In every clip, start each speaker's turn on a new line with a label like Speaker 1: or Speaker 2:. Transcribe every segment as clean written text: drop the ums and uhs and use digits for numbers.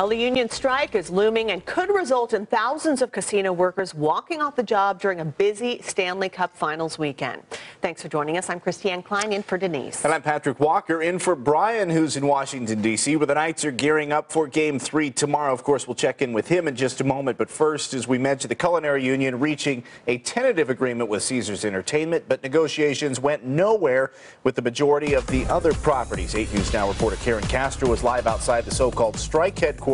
Speaker 1: A union strike is looming and could result in thousands of casino workers walking off the job during a busy Stanley Cup Finals weekend. Thanks for joining us. I'm Christiane Klein in for Denise.
Speaker 2: And I'm Patrick Walker in for Brian, who's in Washington, D.C., where the Knights are gearing up for Game 3 tomorrow. Of course, we'll check in with him in just a moment. But first, as we mentioned, the Culinary Union reaching a tentative agreement with Caesars Entertainment, but negotiations went nowhere with the majority of the other properties. 8 News Now reporter Karen Castro is live outside the so-called strike headquarters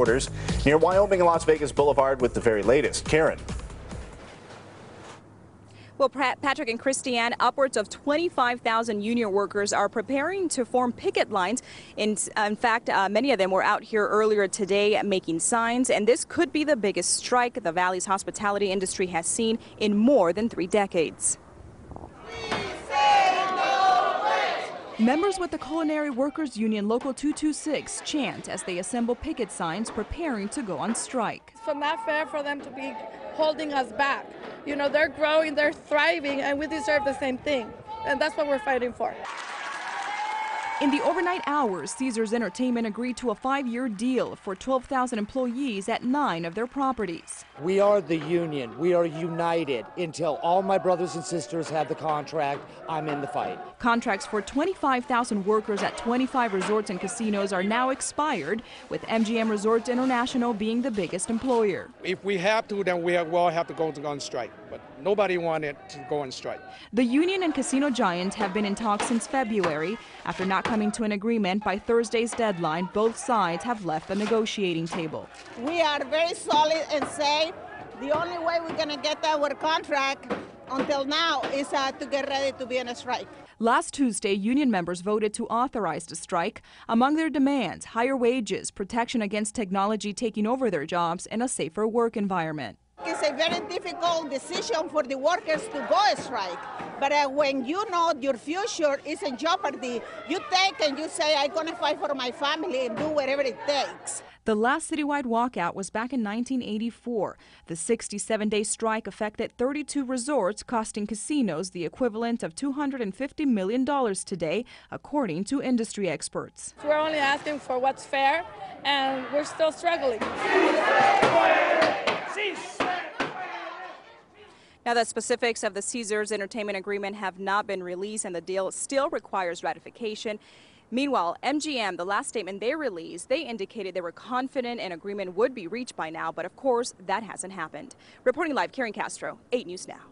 Speaker 2: near Wyoming and Las Vegas Boulevard with the very latest. Karen.
Speaker 3: Well, Patrick and Christiane, upwards of 25,000 union workers are preparing to form picket lines. In fact, many of them were out here earlier today making signs, and this could be the biggest strike the Valley's hospitality industry has seen in more than 3 decades. Members with the Culinary Workers Union Local 226 chant as they assemble picket signs preparing to go on strike.
Speaker 4: It's not fair for them to be holding us back. You know, they're growing, they're thriving, and we deserve the same thing. And that's what we're fighting for. In the overnight hours, Caesars Entertainment agreed to a 5-year deal for 12,000 employees at 9 of their properties.
Speaker 5: We are the union. We are united. Until all my brothers and sisters have the contract, I'm in the fight.
Speaker 3: Contracts for 25,000 workers at 25 resorts and casinos are now expired, with MGM Resorts International being the biggest employer.
Speaker 6: If we have to, then we will have to go on strike. But nobody wanted to go on strike.
Speaker 3: The union and casino giants have been in talks since February. After not coming to an agreement by Thursday's deadline, both sides have left the negotiating table.
Speaker 7: We are very solid and say the only way we're going to get our contract until now is to get ready to be in a strike.
Speaker 3: Last Tuesday, union members voted to authorize the strike. Among their demands, higher wages, protection against technology taking over their jobs, and a safer work environment.
Speaker 7: It's a very difficult decision for the workers to go on strike. But when you know your future is in jeopardy, you take and you say, I'm going to fight for my family and do whatever it takes.
Speaker 3: The last citywide walkout was back in 1984. The 67-day strike affected 32 resorts, costing casinos the equivalent of $250 million today, according to industry experts.
Speaker 4: We're only asking for what's fair, and we're still struggling.
Speaker 3: Now, the specifics of the Caesars Entertainment agreement have not been released, and the deal still requires ratification. Meanwhile, MGM, the last statement they released, they indicated they were confident an agreement would be reached by now, but of course, that hasn't happened. Reporting live, Karen Castro, 8 News Now.